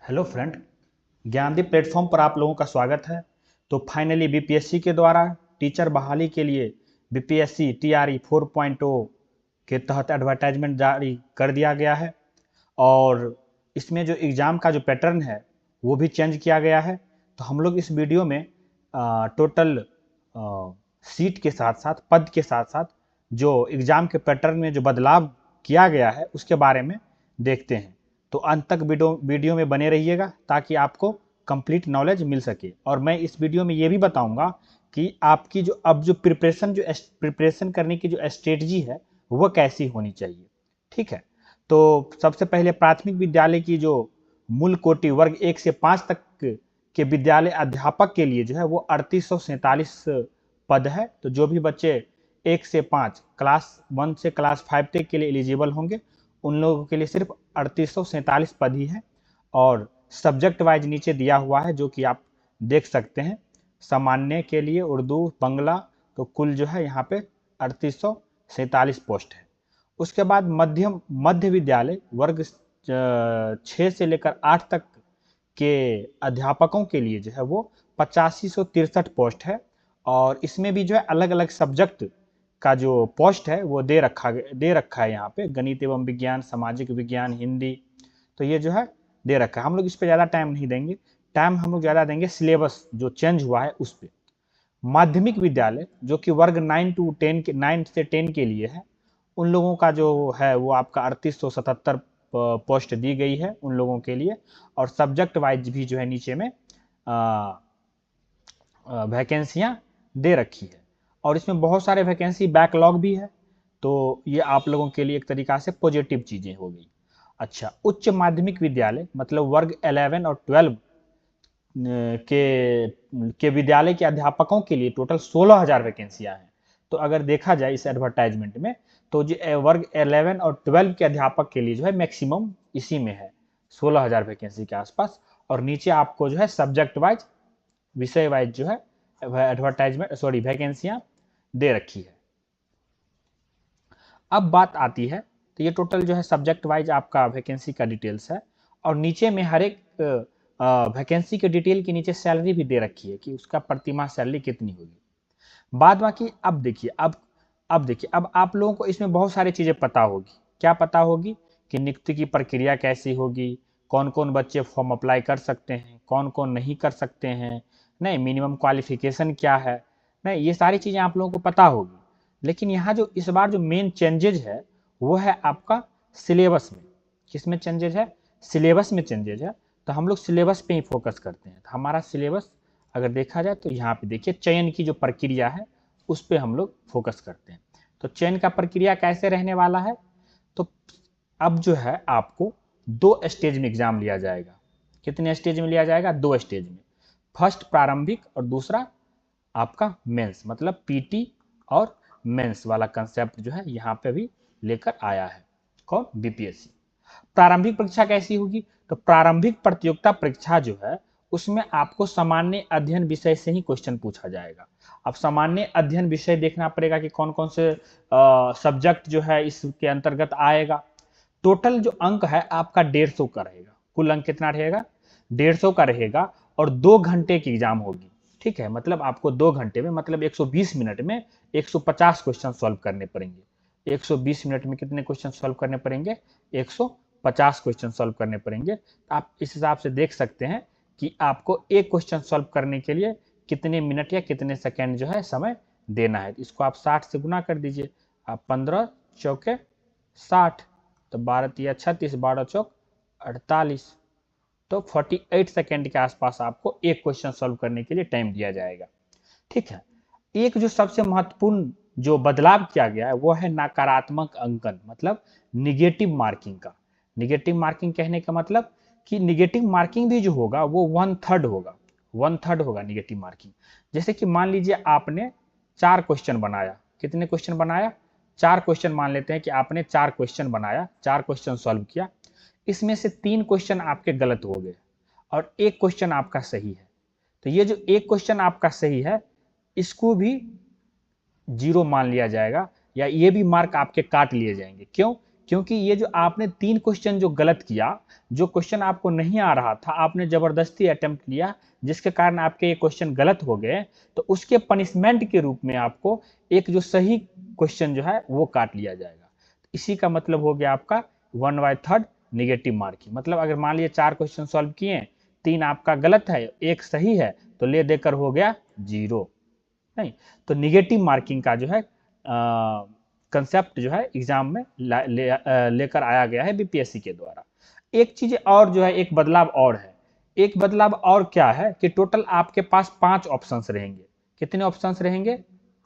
Hello friend, Gyandeep platform पर आप लोगों का स्वागत है। तो फाइनली बीपीएससी के द्वारा टीचर बहाली के लिए बीपीएससी टीआरई 4.0 के तहत एडवर्टाइजमेंट जारी कर दिया गया है और इसमें जो एग्ज़ाम का जो पैटर्न है वो भी चेंज किया गया है। तो हम लोग इस वीडियो में टोटल सीट के साथ साथ पद के साथ साथ जो एग्ज़ाम के पैटर्न में जो बदलाव किया गया है उसके बारे में देखते हैं। तो अंत तक वीडियो में बने रहिएगा ताकि आपको कंप्लीट नॉलेज मिल सके। और मैं इस वीडियो में ये भी बताऊंगा कि आपकी जो अब जो प्रिपरेशन करने की जो स्ट्रेटजी है वह कैसी होनी चाहिए। ठीक है, तो सबसे पहले प्राथमिक विद्यालय की जो मूल कोटि वर्ग 1 से 5 तक के विद्यालय अध्यापक के लिए जो है वो 3847 पद है। तो जो भी बच्चे 1 से 5 क्लास 1 से क्लास 5 तक के लिए एलिजिबल होंगे उन लोगों के लिए सिर्फ 3847 पद ही है। और सब्जेक्ट वाइज नीचे दिया हुआ है जो कि आप देख सकते हैं। सामान्य के लिए उर्दू बांग्ला तो कुल जो है यहाँ पे 3847 पोस्ट है। उसके बाद मध्य विद्यालय वर्ग 6 से लेकर 8 तक के अध्यापकों के लिए जो है वो 8563 पोस्ट है। और इसमें भी जो है अलग अलग सब्जेक्ट का जो पोस्ट है वो दे रखा है यहाँ पे, गणित एवं विज्ञान, सामाजिक विज्ञान, हिंदी। तो ये जो है दे रखा है। हम लोग इस पे ज़्यादा टाइम नहीं देंगे, टाइम हम लोग ज़्यादा देंगे सिलेबस जो चेंज हुआ है उस पर। माध्यमिक विद्यालय जो कि वर्ग 9 से 10 के लिए है, उन लोगों का जो है वो आपका 3877 पोस्ट दी गई है उन लोगों के लिए। और सब्जेक्ट वाइज भी जो है नीचे में वैकेंसियाँ दे रखी है और इसमें बहुत सारे वैकेंसी बैकलॉग भी है। तो ये आप लोगों के लिए एक तरीका से पॉजिटिव चीज़ें हो गई। अच्छा, उच्च माध्यमिक विद्यालय मतलब वर्ग 11 और 12 के विद्यालय के अध्यापकों के लिए टोटल 16,000 वैकेंसियाँ हैं। तो अगर देखा जाए इस एडवर्टाइजमेंट में तो जो वर्ग 11 और 12 के अध्यापक के लिए जो है मैक्सिमम इसी में है 16,000 वैकेंसी के आसपास। और नीचे आपको जो है सब्जेक्ट वाइज विषय वाइज जो है वैकेंसियां दे रखी है। अब बात आती है, तो ये टोटल जो है सब्जेक्ट वाइज आपका वैकेंसी का डिटेल्स है और नीचे में हर एक वैकेंसी के डिटेल के नीचे सैलरी भी दे रखी है कि उसका प्रतिमाह सैलरी कितनी होगी। बाद बाकी अब आप लोगों को इसमें बहुत सारी चीज़ें पता होगी। क्या पता होगी कि नियुक्ति की प्रक्रिया कैसी होगी, कौन कौन बच्चे फॉर्म अप्लाई कर सकते हैं, कौन कौन नहीं कर सकते हैं, नहीं मिनिमम क्वालिफिकेशन क्या है, नहीं ये सारी चीज़ें आप लोगों को पता होगी। लेकिन यहाँ जो इस बार जो मेन चेंजेज है वो है आपका सिलेबस में। किस में चेंजेज है? सिलेबस में चेंजेज है। तो हम लोग सिलेबस पे ही फोकस करते हैं। तो हमारा सिलेबस अगर देखा जाए तो यहाँ पे देखिए चयन की जो प्रक्रिया है उस पर हम लोग फोकस करते हैं। तो चयन का प्रक्रिया कैसे रहने वाला है? तो अब जो है आपको 2 स्टेज में एग्जाम लिया जाएगा। कितने स्टेज में लिया जाएगा? 2 स्टेज में। फर्स्ट प्रारंभिक और दूसरा आपका मेंस, मतलब पीटी और मेंस वाला कंसेप्ट जो है यहाँ पे भी लेकर आया है कौन? बीपीएससी। प्रारंभिक परीक्षा कैसी होगी? तो प्रारंभिक प्रतियोगिता परीक्षा जो है उसमें आपको सामान्य अध्ययन विषय से ही क्वेश्चन पूछा जाएगा। अब सामान्य अध्ययन विषय देखना पड़ेगा कि कौन कौन से सब्जेक्ट जो है इसके अंतर्गत आएगा। टोटल जो अंक है आपका 150 का रहेगा। कुल अंक कितना रहेगा? 150 का रहेगा और 2 घंटे की एग्जाम होगी। ठीक है, मतलब आपको 2 घंटे में मतलब 120 मिनट में 150 क्वेश्चन सॉल्व करने पड़ेंगे। 120 मिनट में कितने क्वेश्चन सॉल्व करने पड़ेंगे? 150 क्वेश्चन सॉल्व करने पड़ेंगे। आप इस हिसाब से देख सकते हैं कि आपको एक क्वेश्चन सॉल्व करने के लिए कितने मिनट या कितने सेकेंड जो है समय देना है। इसको आप 60 से गुना कर दीजिए। आप 15 चौके 60, तो 12 तिया 36, 12 चौक 48, तो 48 सेकेंड के आसपास आपको एक क्वेश्चन सॉल्व करने के लिए टाइम दिया जाएगा। ठीक है, एक जो सबसे महत्वपूर्ण जो बदलाव किया गया है वो है नकारात्मक अंकन, मतलब निगेटिव मार्किंग का। निगेटिव मार्किंग कहने का मतलब कि निगेटिव मार्किंग भी जो होगा वो 1/3 होगा। 1/3 होगा निगेटिव मार्किंग। जैसे कि मान लीजिए आपने 4 क्वेश्चन बनाया। कितने क्वेश्चन बनाया? 4 क्वेश्चन। मान लेते हैं कि आपने 4 क्वेश्चन बनाया, 4 क्वेश्चन सॉल्व किया। इसमें से 3 क्वेश्चन आपके गलत हो गए और एक क्वेश्चन आपका सही है। तो ये जो एक क्वेश्चन आपका सही है इसको भी 0 मान लिया जाएगा या ये भी मार्क आपके काट लिए जाएंगे। क्यों? क्योंकि ये जो आपने 3 क्वेश्चन जो गलत किया, जो क्वेश्चन आपको नहीं आ रहा था, आपने जबरदस्ती अटेम्प्ट किया, जिसके कारण आपके ये क्वेश्चन गलत हो गए, तो उसके पनिशमेंट के रूप में आपको एक जो सही क्वेश्चन जो है वो काट लिया जाएगा। इसी का मतलब हो गया आपका 1/3 नेगेटिव मार्किंग। मतलब अगर मान लीजिए 4 क्वेश्चन सॉल्व किए, 3 आपका गलत है, 1 सही है, तो ले देकर हो गया 0। नहीं, तो नेगेटिव मार्किंग का जो है कंसेप्ट जो है एग्जाम में लेकर आया गया है बीपीएससी के द्वारा। एक चीज और जो है, एक बदलाव और है। एक बदलाव और क्या है कि टोटल आपके पास 5 ऑप्शंस रहेंगे। कितने ऑप्शंस रहेंगे?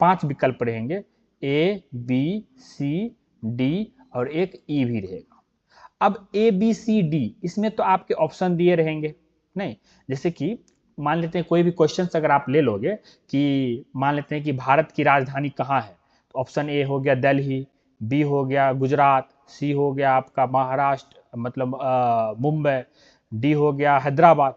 5 विकल्प रहेंगे, ए बी सी डी और एक ई भी रहेगा। अब ए बी सी डी इसमें तो आपके ऑप्शन दिए रहेंगे नहीं, जैसे कि मान लेते हैं कोई भी क्वेश्चन अगर आप ले लोगे कि मान लेते हैं कि भारत की राजधानी कहाँ है, तो ऑप्शन ए हो गया दिल्ली, बी हो गया गुजरात, सी हो गया आपका महाराष्ट्र मतलब मुंबई, डी हो गया हैदराबाद,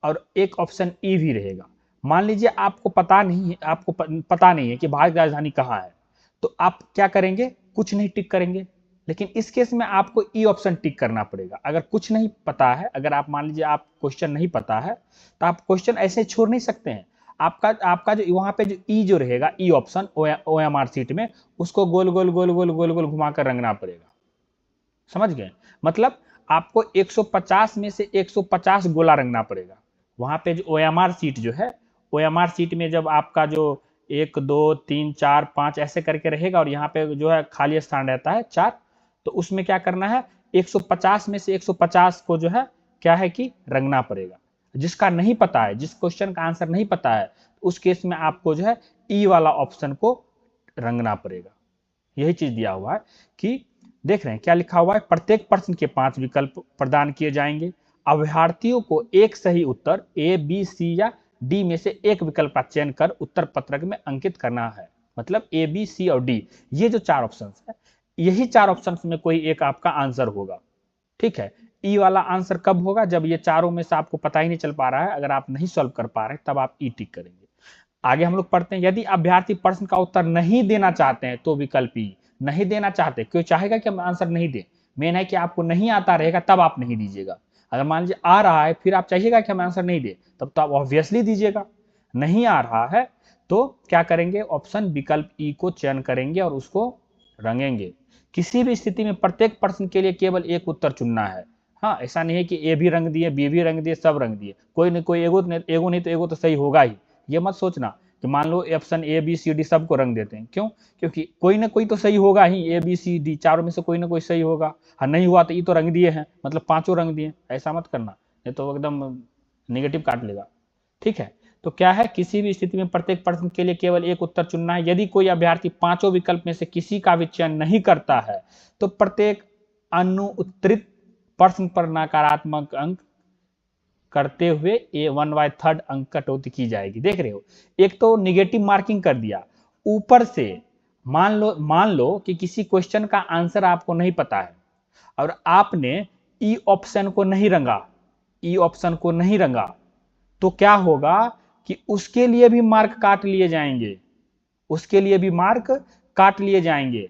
और एक ऑप्शन ई भी रहेगा। मान लीजिए आपको पता नहीं है, आपको पता नहीं है कि भारत की राजधानी कहाँ है, तो आप क्या करेंगे? कुछ नहीं टिक करेंगे। लेकिन इस केस में आपको ई ऑप्शन टिक करना पड़ेगा। अगर कुछ नहीं पता है, अगर आप मान लीजिए आप क्वेश्चन नहीं पता है, तो आप क्वेश्चन ऐसे छोड़ नहीं सकते हैं। आपका जो वहां पे जो ई जो रहेगा, ई ऑप्शन ओएमआर सीट में, उसको गोल गोल गोल गोल गोल गोल घुमाकर रंगना पड़ेगा। समझ गए? मतलब आपको 150 में से 150 गोला रंगना पड़ेगा। वहां पे जो ओएमआर सीट जो है, ओएमआर सीट में जब आपका जो 1 2 3 4 5 ऐसे करके रहेगा और यहाँ पे जो है खाली स्थान रहता है 4, तो उसमें क्या करना है? 150 में से 150 को जो है क्या है कि रंगना पड़ेगा। जिसका नहीं पता है, जिस क्वेश्चन का आंसर नहीं पता है, उस केस में आपको जो है ई वाला ऑप्शन को रंगना पड़ेगा। यही चीज दिया हुआ है कि देख रहे हैं क्या लिखा हुआ है? प्रत्येक प्रश्न के 5 विकल्प प्रदान किए जाएंगे। अभ्यर्थियों को एक सही उत्तर ए बी सी या डी में से एक विकल्प का चयन कर उत्तर पत्रक में अंकित करना है। मतलब ए बी सी और डी, ये जो 4 ऑप्शन है, यही 4 ऑप्शन में कोई एक आपका आंसर होगा। ठीक है, ई वाला आंसर कब होगा? जब ये चारों में से आपको पता ही नहीं चल पा रहा है, अगर आप नहीं सॉल्व कर पा रहे तब आप ई टिक करेंगे। आगे हम लोग पढ़ते हैं, यदि अभ्यर्थी प्रश्न का उत्तर नहीं देना चाहते हैं तो विकल्प ई। नहीं देना चाहते, क्यों चाहेगा कि हम आंसर नहीं दें? मेन है कि आपको नहीं आता रहेगा तब आप नहीं दीजिएगा। अगर मान लीजिए आ रहा है फिर आप चाहिएगा कि हम आंसर नहीं दें, तब तो आप ऑब्वियसली दीजिएगा। नहीं आ रहा है तो क्या करेंगे? ऑप्शन विकल्प ई को चयन करेंगे और उसको रंगेंगे। किसी भी स्थिति में प्रत्येक प्रश्न के लिए केवल एक उत्तर चुनना है। हाँ, ऐसा नहीं है कि ए भी रंग दिए, बी भी रंग दिए, सब रंग दिए, कोई नहीं कोई एगो नहीं तो एगो तो सही होगा ही। ये मत सोचना कि मान लो option A B C D सबको रंग देते हैं। क्यों? क्योंकि कोई ना कोई तो सही होगा ही, ए बी सी डी चारों में से कोई ना कोई सही होगा। हाँ, नहीं हुआ तो ये तो रंग दिए हैं, मतलब 5 रंग दिए। ऐसा मत करना, नहीं तो एकदम नेगेटिव काट लेगा। ठीक है, तो क्या है? किसी भी स्थिति में प्रत्येक प्रश्न के लिए केवल एक उत्तर चुनना है। यदि कोई अभ्यर्थी 5 विकल्प में से किसी का भी चयन नहीं करता है तो प्रत्येक अनुत्तरित प्रश्न पर नकारात्मक अंक करते हुए ए 1/3 अंक कटौती की जाएगी। देख रहे हो, एक तो निगेटिव मार्किंग कर दिया, ऊपर से मान लो कि किसी क्वेश्चन का आंसर आपको नहीं पता है और आपने ई ऑप्शन को नहीं रंगा, ई ऑप्शन को नहीं रंगा, तो क्या होगा कि उसके लिए भी मार्क काट लिए जाएंगे, उसके लिए भी मार्क काट लिए जाएंगे।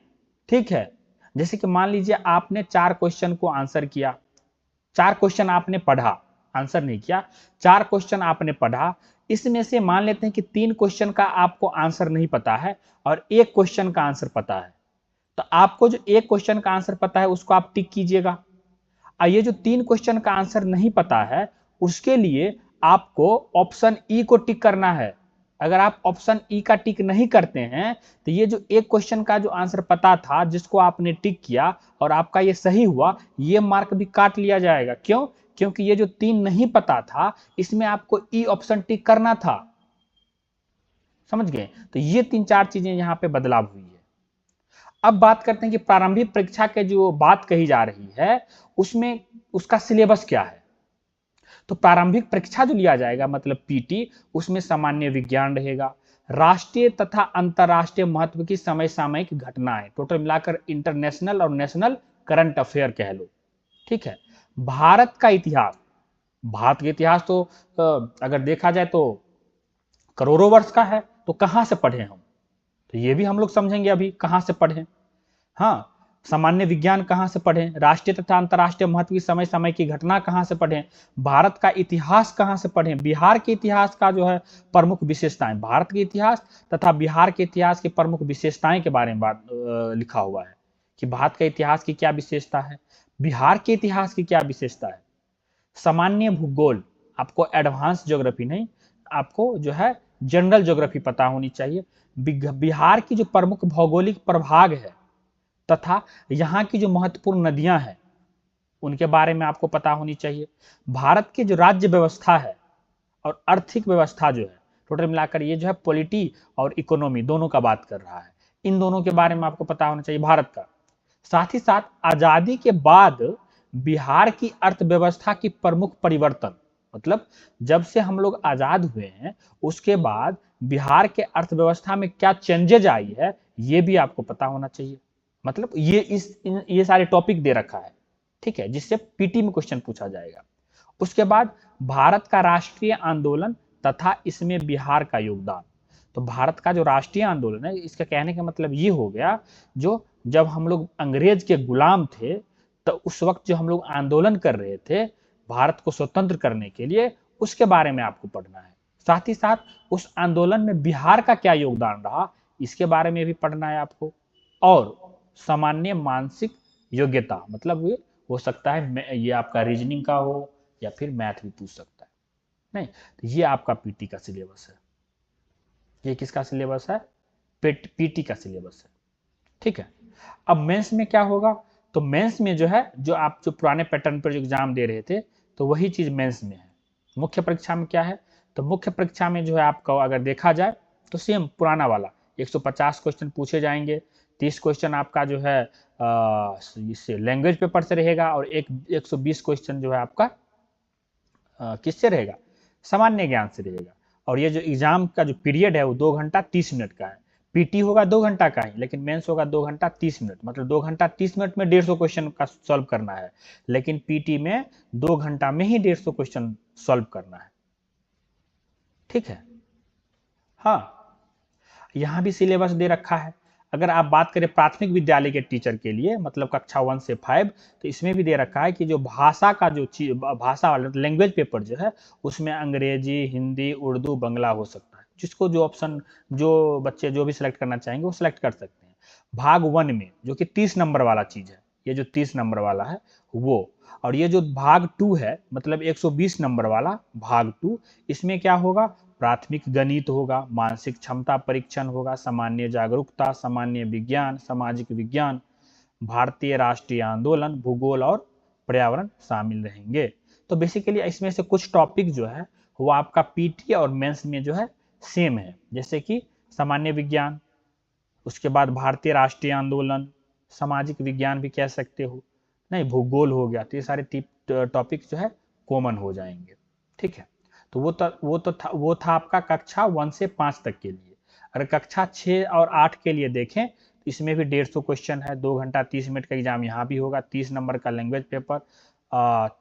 ठीक है, जैसे कि मान लीजिए आपने 4 क्वेश्चन को आंसर किया, 4 क्वेश्चन आपने पढ़ा, आंसर नहीं किया, 4 क्वेश्चन आपने पढ़ा, इसमें से मान लेते हैं कि 3 क्वेश्चन का आपको आंसर नहीं पता है और 1 क्वेश्चन का आंसर पता है, तो आपको जो 1 क्वेश्चन का आंसर पता है उसको आप टिक कीजिएगा। और ये जो 3 क्वेश्चन का आंसर नहीं पता है उसके लिए आपको ऑप्शन ई को टिक करना है। अगर आप ऑप्शन ई का टिक नहीं करते हैं तो ये जो 1 क्वेश्चन का जो आंसर पता था जिसको आपने टिक किया और आपका ये सही हुआ, ये मार्क भी काट लिया जाएगा। क्यों? क्योंकि ये जो 3 नहीं पता था इसमें आपको ई ऑप्शन टिक करना था। समझ गए? तो ये 3-4 चीजें यहाँ पे बदलाव हुई है। अब बात करते हैं कि प्रारंभिक परीक्षा के जो बात कही जा रही है उसमें उसका सिलेबस क्या है। तो प्रारंभिक परीक्षा जो लिया जाएगा मतलब पीटी, उसमें सामान्य विज्ञान रहेगा, राष्ट्रीय तथा अंतरराष्ट्रीय महत्व की समय सामयिक घटनाएं, टोटल मिलाकर इंटरनेशनल और नेशनल करंट अफेयर कह लो। ठीक है, भारत का इतिहास, भारत का इतिहास तो अगर देखा जाए तो करोड़ों वर्ष का है, तो कहां से पढ़े हम, तो ये भी हम लोग समझेंगे अभी कहां से पढ़े। हाँ, सामान्य विज्ञान कहाँ से पढ़ें, राष्ट्रीय तथा अंतर्राष्ट्रीय महत्व की समय समय की घटना कहाँ से पढ़ें, भारत का इतिहास कहाँ से पढ़ें, बिहार के इतिहास का जो है प्रमुख विशेषताएं, भारत के इतिहास तथा बिहार के इतिहास की प्रमुख विशेषताएं के बारे में बात लिखा हुआ है कि भारत के इतिहास की क्या विशेषता है, बिहार के इतिहास की क्या विशेषता है। सामान्य भूगोल, आपको एडवांस ज्योग्राफी नहीं, आपको जो है जनरल ज्योग्राफी पता होनी चाहिए। बिहार की जो प्रमुख भौगोलिक प्रभाग है तथा यहाँ की जो महत्वपूर्ण नदियां हैं उनके बारे में आपको पता होनी चाहिए। भारत की जो राज्य व्यवस्था है और आर्थिक व्यवस्था जो है, टोटल मिलाकर ये जो है पॉलिटी और इकोनॉमी दोनों का बात कर रहा है, इन दोनों के बारे में आपको पता होना चाहिए भारत का। साथ ही साथ आजादी के बाद बिहार की अर्थव्यवस्था की प्रमुख परिवर्तन, मतलब जब से हम लोग आजाद हुए हैं उसके बाद बिहार के अर्थव्यवस्था में क्या चेंजेज आई है ये भी आपको पता होना चाहिए। मतलब ये सारे टॉपिक दे रखा है, ठीक है, जिससे पीटी में क्वेश्चन पूछा जाएगा। उसके बाद भारत का राष्ट्रीय आंदोलन तथा इसमें बिहार का योगदान। तो भारत का जो राष्ट्रीय आंदोलन है, इसका कहने का मतलब ये हो गया, जो जब हम लोग अंग्रेज के गुलाम थे तो उस वक्त जो हम लोग आंदोलन कर रहे थे भारत को स्वतंत्र करने के लिए, उसके बारे में आपको पढ़ना है। साथ ही साथ उस आंदोलन में बिहार का क्या योगदान रहा इसके बारे में भी पढ़ना है आपको। और सामान्य मानसिक योग्यता, मतलब ये हो सकता है ये आपका रीजनिंग का हो या फिर मैथ भी पूछ सकता है। नहीं तो ये आपका पीटी का सिलेबस है। ये किसका सिलेबस है? पीटी का सिलेबस है, ठीक है। अब मेंस में क्या होगा? तो मेंस में जो है, जो आप जो पुराने पैटर्न पर एग्जाम दे रहे थे तो वही चीज मेंस में है। मुख्य परीक्षा में क्या है? तो मुख्य परीक्षा में जो है आपका अगर देखा जाए तो सेम पुराना वाला 150 क्वेश्चन पूछे जाएंगे। 30 क्वेश्चन आपका जो है इससे लैंग्वेज पेपर से रहेगा और 120 क्वेश्चन जो है आपका किससे रहेगा? सामान्य ज्ञान से रहेगा। और ये जो एग्जाम का जो पीरियड है वो 2 घंटा 30 मिनट का है। पीटी होगा 2 घंटा का ही, लेकिन मेंस होगा 2 घंटा 30 मिनट, मतलब 2 घंटा 30 मिनट में 150 क्वेश्चन का सॉल्व करना है। लेकिन पीटी में 2 घंटा में ही 150 क्वेश्चन सॉल्व करना है, ठीक है। हाँ, यहाँ भी सिलेबस दे रखा है। अगर आप बात करें प्राथमिक विद्यालय के टीचर के लिए, मतलब कक्षा 1 से 5, तो इसमें भी दे रखा है कि जो भाषा का जो भाषा वाला लैंग्वेज पेपर जो है उसमें अंग्रेजी, हिंदी, उर्दू, बंगला हो सकता है। जिसको जो ऑप्शन, जो बच्चे जो भी सिलेक्ट करना चाहेंगे वो सिलेक्ट कर सकते हैं। भाग 1 में जो कि 30 नंबर वाला चीज है, ये जो 30 नंबर वाला है वो, और ये जो भाग 2 है मतलब 120 नंबर वाला भाग 2, इसमें क्या होगा? प्राथमिक गणित होगा, मानसिक क्षमता परीक्षण होगा, सामान्य जागरूकता, सामान्य विज्ञान, सामाजिक विज्ञान, भारतीय राष्ट्रीय आंदोलन, भूगोल और पर्यावरण शामिल रहेंगे। तो बेसिकली इसमें से कुछ टॉपिक जो है वो आपका पीटी और मेंस में जो है सेम है, जैसे कि सामान्य विज्ञान, उसके बाद भारतीय राष्ट्रीय आंदोलन, सामाजिक विज्ञान भी कह सकते हो, नहीं भूगोल हो गया। तो ये सारे टॉपिक जो है कॉमन हो जाएंगे, ठीक है। तो वो था आपका कक्षा 1 से 5 तक के लिए। अगर कक्षा 6 और 8 के लिए देखें तो इसमें भी 150 क्वेश्चन है, 2 घंटा 30 मिनट का एग्जाम यहाँ भी होगा, 30 नंबर का लैंग्वेज पेपर,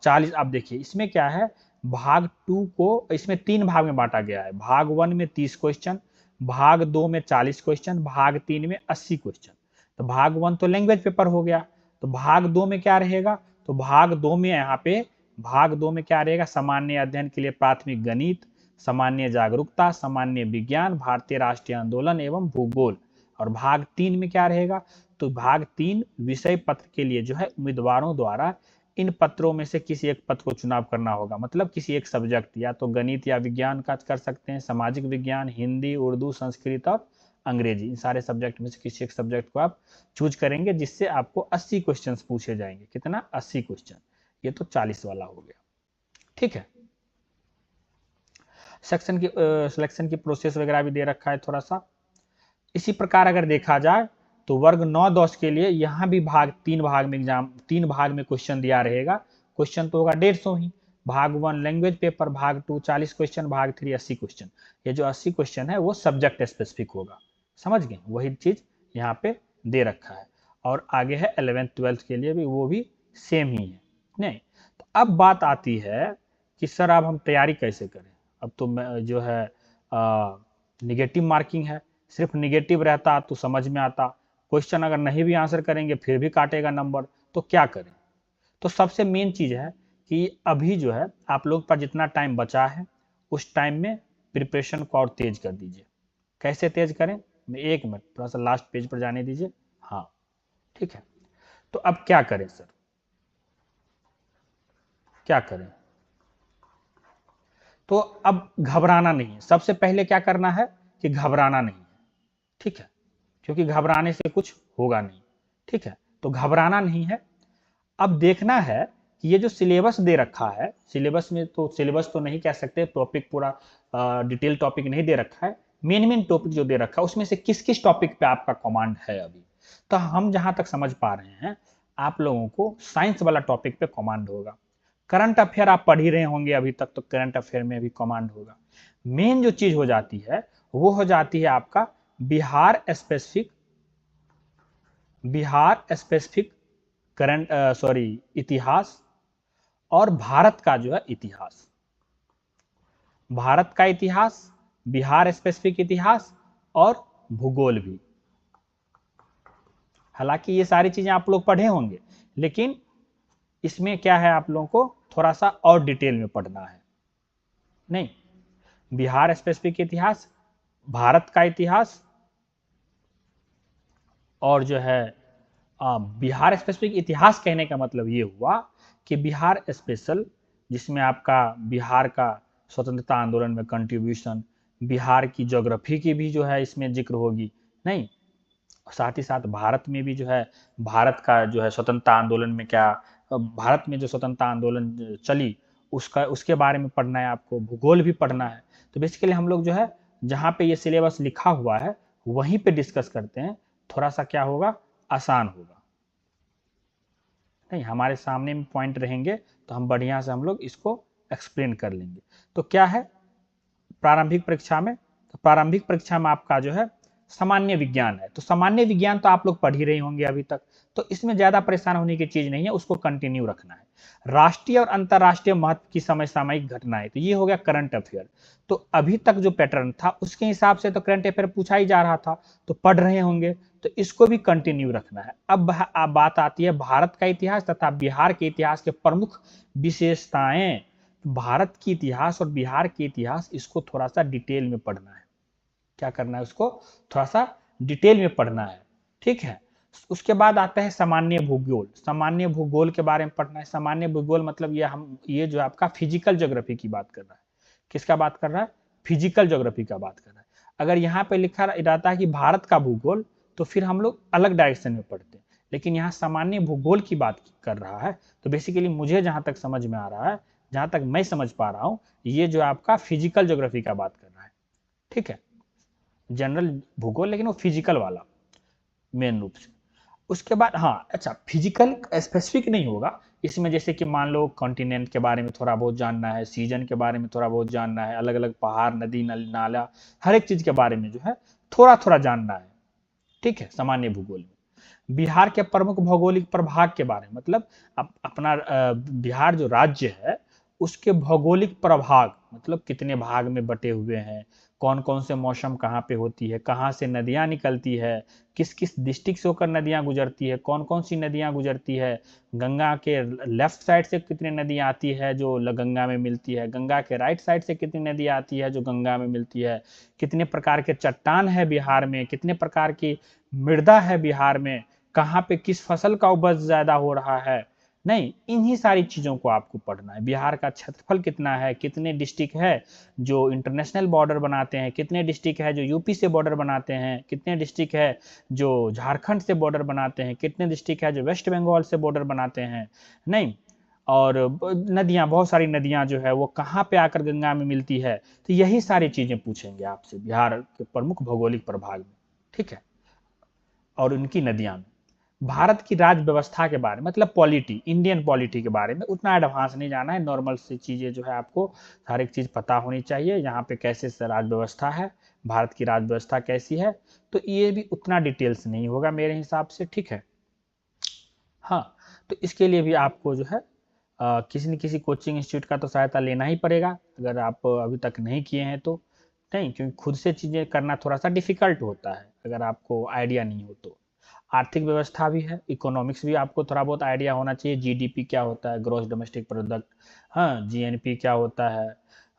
40। आप देखिए इसमें क्या है, भाग 2 को इसमें 3 भाग में बांटा गया है। भाग 1 में 30 क्वेश्चन, भाग 2 में 40 क्वेश्चन, भाग 3 में 80 क्वेश्चन। तो भाग 1 तो लैंग्वेज पेपर हो गया। तो भाग 2 में क्या रहेगा? तो भाग 2 में यहाँ पे भाग 2 में क्या रहेगा? सामान्य अध्ययन के लिए प्राथमिक गणित, सामान्य जागरूकता, सामान्य विज्ञान, भारतीय राष्ट्रीय आंदोलन एवं भूगोल। और भाग 3 में क्या रहेगा? तो भाग 3 विषय पत्र के लिए जो है उम्मीदवारों द्वारा इन पत्रों में से किसी एक पत्र को चुनाव करना होगा, मतलब किसी एक सब्जेक्ट, या तो गणित या विज्ञान का कर सकते हैं, सामाजिक विज्ञान, हिंदी, उर्दू, संस्कृत और अंग्रेजी, इन सारे सब्जेक्ट में से किसी एक सब्जेक्ट को आप चूज करेंगे, जिससे आपको 80 क्वेश्चन पूछे जाएंगे। कितना? 80 क्वेश्चन। ये तो 40 वाला हो गया, ठीक है। सेक्शन की सिलेक्शन की प्रोसेस वगैरह भी दे रखा है थोड़ा सा। इसी प्रकार अगर देखा जाए तो वर्ग 9-10 के लिए यहाँ भी तीन भाग में क्वेश्चन दिया रहेगा। क्वेश्चन तो होगा 150 ही। भाग 1 लैंग्वेज पेपर, भाग 2 40 क्वेश्चन, भाग 3 80 क्वेश्चन। ये जो 80 क्वेश्चन है वो सब्जेक्ट स्पेसिफिक होगा, समझ गए? वही चीज यहाँ पे दे रखा है। और आगे है 11th 12th के लिए भी, वो भी सेम ही है। नहीं तो अब बात आती है कि सर अब हम तैयारी कैसे करें? अब तो जो है निगेटिव मार्किंग है, सिर्फ निगेटिव रहता तो समझ में आता, क्वेश्चन अगर नहीं भी आंसर करेंगे फिर भी काटेगा नंबर, तो क्या करें। तो सबसे मेन चीज है कि अभी जो है आप लोग पर जितना टाइम बचा है उस टाइम में प्रिपरेशन को और तेज कर दीजिए। कैसे तेज करें, मैं 1 मिनट थोड़ा सा लास्ट पेज पर जाने दीजिए। हाँ ठीक है, तो अब क्या करें सर, क्या करें। तो अब घबराना नहीं है, सबसे पहले क्या करना है कि घबराना नहीं है, ठीक है, क्योंकि घबराने से कुछ होगा नहीं, ठीक है। तो घबराना नहीं है। अब देखना है कि ये जो सिलेबस दे रखा है, सिलेबस में तो सिलेबस तो नहीं कह सकते, टॉपिक पूरा डिटेल टॉपिक नहीं दे रखा है, मेन मेन टॉपिक जो दे रखा है उसमें से किस किस टॉपिक पे आपका कमांड है अभी। तो हम जहां तक समझ पा रहे हैं आप लोगों को साइंस वाला टॉपिक पे कमांड होगा। करंट अफेयर आप पढ़ ही रहे होंगे अभी तक, तो करंट अफेयर में भी कमांड होगा। मेन जो चीज हो जाती है वो हो जाती है आपका बिहार स्पेसिफिक करंट इतिहास, और भारत का जो है इतिहास, भारत का इतिहास, बिहार स्पेसिफिक इतिहास और भूगोल भी। हालांकि ये सारी चीजें आप लोग पढ़े होंगे, लेकिन इसमें क्या है आप लोगों को थोड़ा सा और डिटेल में पढ़ना है। नहीं, बिहार स्पेसिफिक इतिहास, भारत का इतिहास, और जो है बिहार स्पेसिफिक इतिहास कहने का मतलब ये हुआ कि बिहार स्पेशल, जिसमें आपका बिहार का स्वतंत्रता आंदोलन में कंट्रीब्यूशन, बिहार की ज्योग्राफी की भी जो है इसमें जिक्र होगी। नहीं, साथ ही साथ भारत में भी जो है भारत का जो है स्वतंत्रता आंदोलन में क्या, भारत में जो स्वतंत्रता आंदोलन चली उसका, उसके बारे में पढ़ना है आपको, भूगोल भी पढ़ना है। तो बेसिकली हम लोग जो है जहाँ पे ये सिलेबस लिखा हुआ है वहीं पे डिस्कस करते हैं, थोड़ा सा क्या होगा, आसान होगा। नहीं, हमारे सामने में पॉइंट रहेंगे तो हम बढ़िया से हम लोग इसको एक्सप्लेन कर लेंगे। तो क्या है प्रारंभिक परीक्षा में, तो प्रारंभिक परीक्षा में आपका जो है सामान्य विज्ञान है। तो सामान्य विज्ञान तो आप लोग पढ़ ही रहे होंगे अभी तक, तो इसमें ज्यादा परेशान होने की चीज नहीं है, उसको कंटिन्यू रखना है। राष्ट्रीय और अंतर्राष्ट्रीय महत्व की समय सामयिक घटनाएं, तो ये हो गया करंट अफेयर। तो अभी तक जो पैटर्न था उसके हिसाब से तो करंट अफेयर पूछा ही जा रहा था, तो पढ़ रहे होंगे, तो इसको भी कंटिन्यू रखना है। अब बात आती है भारत का इतिहास तथा बिहार के इतिहास के प्रमुख विशेषताएं। भारत की इतिहास और बिहार के इतिहास, इसको थोड़ा सा डिटेल में पढ़ना है। क्या करना है, उसको थोड़ा सा डिटेल में पढ़ना है, ठीक है। उसके बाद आता है सामान्य भूगोल। सामान्य भूगोल के बारे में पढ़ना है। सामान्य भूगोल मतलब ये जो आपका फिजिकल ज्योग्राफी की बात कर रहा है। किसका बात कर रहा है, फिजिकल ज्योग्राफी का बात कर रहा है। अगर यहाँ पे लिखा रहता है कि भारत का भूगोल, तो फिर हम लोग अलग डायरेक्शन में पढ़ते हैं, लेकिन यहाँ सामान्य भूगोल की बात कर रहा है। तो बेसिकली मुझे जहां तक समझ में आ रहा है, जहां तक मैं समझ पा रहा हूं, ये जो आपका फिजिकल ज्योग्राफी का बात कर रहा है, ठीक है, जनरल भूगोल, लेकिन वो फिजिकल वाला मेन रूप से। उसके बाद हाँ अच्छा, फिजिकल स्पेसिफिक नहीं होगा इसमें, जैसे कि मान लो कॉन्टिनेंट के बारे में थोड़ा बहुत जानना है, सीजन के बारे में थोड़ा बहुत जानना है, अलग अलग पहाड़, नदी, नाला, हर एक चीज के बारे में जो है थोड़ा थोड़ा जानना है, ठीक है, सामान्य भूगोल में। बिहार के प्रमुख भौगोलिक प्रभाग के बारे में, मतलब अपना बिहार जो राज्य है उसके भौगोलिक प्रभाग, मतलब कितने भाग में बटे हुए हैं, कौन कौन से मौसम कहाँ पे होती है, कहाँ से नदियाँ निकलती है, किस किस डिस्ट्रिक्ट से होकर नदियाँ गुजरती है, कौन कौन सी नदियाँ गुजरती है, गंगा के लेफ्ट साइड से कितनी नदियाँ आती है जो गंगा में मिलती है, गंगा के राइट साइड से कितनी नदियाँ आती है जो गंगा में मिलती है, कितने प्रकार के चट्टान है बिहार में, कितने प्रकार की मृदा है बिहार में, कहाँ पे किस फसल का उपज ज्यादा हो रहा है। नहीं, इन्हीं सारी चीजों को आपको पढ़ना है। बिहार का क्षेत्रफल कितना है, कितने डिस्ट्रिक्ट है जो इंटरनेशनल बॉर्डर बनाते हैं, कितने डिस्ट्रिक्ट है जो यूपी से बॉर्डर बनाते हैं, कितने डिस्ट्रिक्ट है जो झारखंड से बॉर्डर बनाते हैं, कितने डिस्ट्रिक्ट है जो वेस्ट बंगाल से बॉर्डर बनाते हैं। नहीं, और नदियां, बहुत सारी नदियां जो है वो कहाँ पे आकर गंगा में मिलती है। तो यही सारी चीजें पूछेंगे आपसे बिहार के प्रमुख भौगोलिक प्रभाग में, ठीक है, और उनकी नदियां में। भारत की राज्य व्यवस्था के बारे में, मतलब पॉलिटी, इंडियन पॉलिटी के बारे में उतना एडवांस नहीं जाना है, नॉर्मल सी चीजें जो है आपको हर एक चीज पता होनी चाहिए, यहाँ पे कैसे राज्य व्यवस्था है, भारत की राज्य व्यवस्था कैसी है, तो ये भी उतना डिटेल्स नहीं होगा मेरे हिसाब से, ठीक है। हाँ, तो इसके लिए भी आपको जो है किसी न किसी कोचिंग इंस्टीट्यूट का तो सहायता लेना ही पड़ेगा, अगर आप अभी तक नहीं किए हैं तो। नहीं, क्योंकि खुद से चीजें करना थोड़ा सा डिफिकल्ट होता है अगर आपको आइडिया नहीं हो तो। आर्थिक व्यवस्था भी है, इकोनॉमिक्स भी आपको थोड़ा बहुत आइडिया होना चाहिए, जीडीपी क्या होता है, ग्रॉस डोमेस्टिक प्रोडक्ट, हाँ, जीएनपी क्या होता है,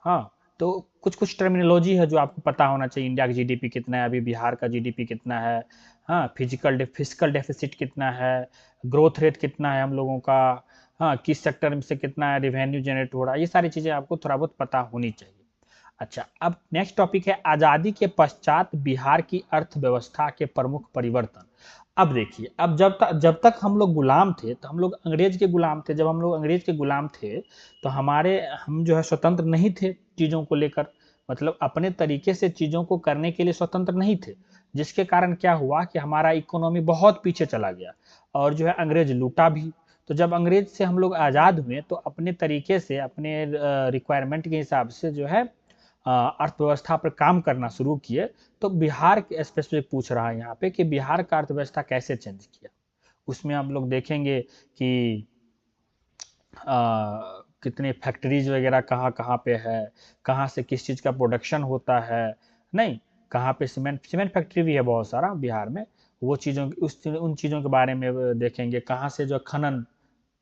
हाँ, तो कुछ कुछ टर्मिनोलॉजी है जो आपको पता होना चाहिए। इंडिया का जीडीपी कितना है, अभी बिहार का जीडीपी कितना है, हाँ, फिजिकल डेफिसिट कितना है, ग्रोथ रेट कितना है हम लोगों का, हाँ, किस सेक्टर में से कितना रेवेन्यू जनरेट हो रहा है, ये सारी चीज़ें आपको थोड़ा बहुत पता होनी चाहिए। अच्छा, अब नेक्स्ट टॉपिक है आज़ादी के पश्चात बिहार की अर्थव्यवस्था के प्रमुख परिवर्तन। अब देखिए, अब जब तक हम लोग गुलाम थे, तो हम लोग अंग्रेज के गुलाम थे। जब हम लोग अंग्रेज के गुलाम थे, तो हम जो है स्वतंत्र नहीं थे चीज़ों को लेकर, मतलब अपने तरीके से चीज़ों को करने के लिए स्वतंत्र नहीं थे, जिसके कारण क्या हुआ कि हमारा इकोनॉमी बहुत पीछे चला गया और जो है अंग्रेज लूटा भी। तो जब अंग्रेज से हम लोग आज़ाद हुए, तो अपने तरीके से, अपने रिक्वायरमेंट के हिसाब से जो है अर्थव्यवस्था पर काम करना शुरू किए। तो बिहार के स्पेसिफिक पूछ रहा है यहाँ पे कि बिहार का अर्थव्यवस्था कैसे चेंज किया। उसमें हम लोग देखेंगे कि कितने फैक्ट्रीज वगैरह कहाँ कहाँ पे है, कहाँ से किस चीज़ का प्रोडक्शन होता है, नहीं, कहाँ पे सीमेंट फैक्ट्री भी है बहुत सारा बिहार में, वो चीज़ों उन चीज़ों के बारे में देखेंगे। कहाँ से जो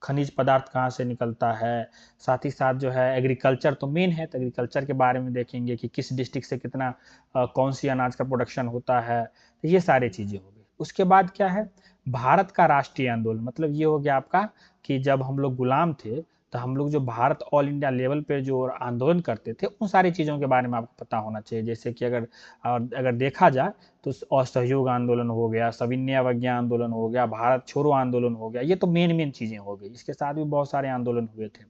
खनिज पदार्थ कहाँ से निकलता है, साथ ही साथ जो है एग्रीकल्चर तो मेन है, तो एग्रीकल्चर के बारे में देखेंगे कि किस डिस्ट्रिक्ट से कितना कौन सी अनाज का प्रोडक्शन होता है, तो ये सारी चीज़ें हो गई। उसके बाद क्या है, भारत का राष्ट्रीय आंदोलन, मतलब ये हो गया आपका कि जब हम लोग गुलाम थे, तो हम लोग जो भारत ऑल इंडिया लेवल पे जो आंदोलन करते थे, उन सारी चीज़ों के बारे में आपको पता होना चाहिए। जैसे कि अगर देखा जाए तो असहयोग आंदोलन हो गया, सविनय अवज्ञा आंदोलन हो गया, भारत छोड़ो आंदोलन हो गया, ये तो मेन चीज़ें हो गई। इसके साथ भी बहुत सारे आंदोलन हुए थे,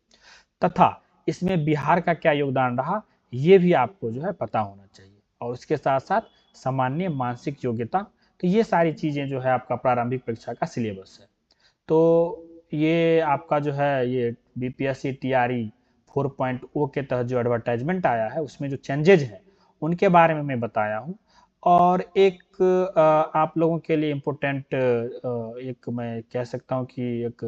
तथा इसमें बिहार का क्या योगदान रहा, ये भी आपको जो है पता होना चाहिए। और उसके साथ साथ सामान्य मानसिक योग्यता, तो ये सारी चीज़ें जो है आपका प्रारंभिक परीक्षा का सिलेबस है। तो ये आपका जो है ये बीपीएससी टीआरई 4.0 के तहत जो एडवर्टाइजमेंट आया है, उसमें जो चेंजेज हैं उनके बारे में मैं बताया हूँ। और एक आप लोगों के लिए इम्पोर्टेंट एक मैं कह सकता हूँ कि एक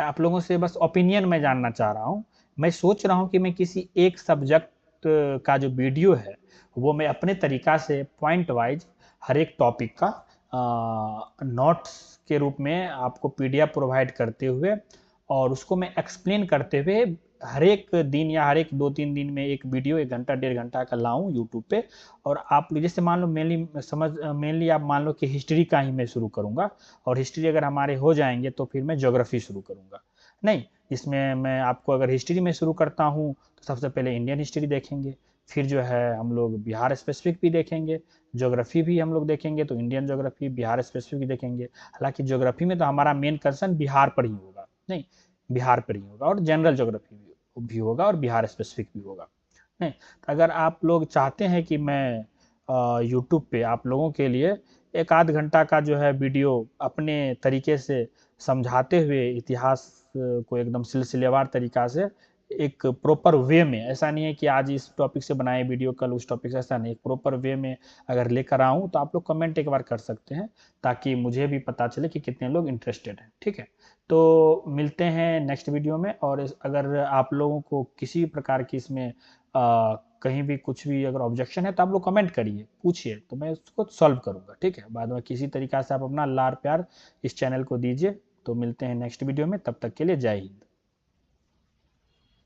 आप लोगों से बस ओपिनियन मैं जानना चाह रहा हूँ। मैं सोच रहा हूँ कि मैं किसी एक सब्जेक्ट का जो वीडियो है, वो मैं अपने तरीका से पॉइंट वाइज हर एक टॉपिक का नोट्स के रूप में आपको पीडीएफ प्रोवाइड करते हुए, और उसको मैं एक्सप्लेन करते हुए हर एक दिन या हर एक 2-3 दिन में एक वीडियो 1 घंटा 1.5 घंटा का लाऊं यूट्यूब पे। और आप जैसे मान लो मेनली आप मान लो कि हिस्ट्री का ही मैं शुरू करूंगा, और हिस्ट्री अगर हमारे हो जाएंगे तो फिर मैं ज्योग्राफी शुरू करूंगा। नहीं, इसमें मैं आपको अगर हिस्ट्री में शुरू करता हूँ, तो सबसे पहले इंडियन हिस्ट्री देखेंगे, फिर जो है हम लोग बिहार स्पेसिफिक भी देखेंगे, ज्योग्राफी भी हम लोग देखेंगे तो इंडियन ज्योग्राफी, बिहार स्पेसिफिक भी देखेंगे। हालांकि ज्योग्राफी में तो हमारा मेन कंसर्न बिहार पर ही होगा, नहीं, बिहार पर ही होगा, और जनरल ज्योग्राफी भी होगा और बिहार स्पेसिफिक भी होगा। नहीं, तो अगर आप लोग चाहते हैं कि मैं यूट्यूब पे आप लोगों के लिए 1 आध घंटा का जो है वीडियो अपने तरीके से समझाते हुए इतिहास को एकदम सिलसिलेवार तरीका से एक प्रॉपर वे में, ऐसा नहीं है कि आज इस टॉपिक से बनाए वीडियो कल उस टॉपिक से, ऐसा नहीं, एक प्रॉपर वे में अगर लेकर आऊँ तो आप लोग कमेंट एक बार कर सकते हैं, ताकि मुझे भी पता चले कि कितने लोग इंटरेस्टेड हैं। ठीक है, तो मिलते हैं नेक्स्ट वीडियो में। और अगर आप लोगों को किसी प्रकार की इसमें कहीं भी कुछ भी अगर ऑब्जेक्शन है तो आप लोग कमेंट करिए, पूछिए, तो मैं उसको सॉल्व करूंगा। ठीक है, बाद में किसी तरीका से आप अपना लार प्यार इस चैनल को दीजिए। तो मिलते हैं नेक्स्ट वीडियो में, तब तक के लिए जय हिंद।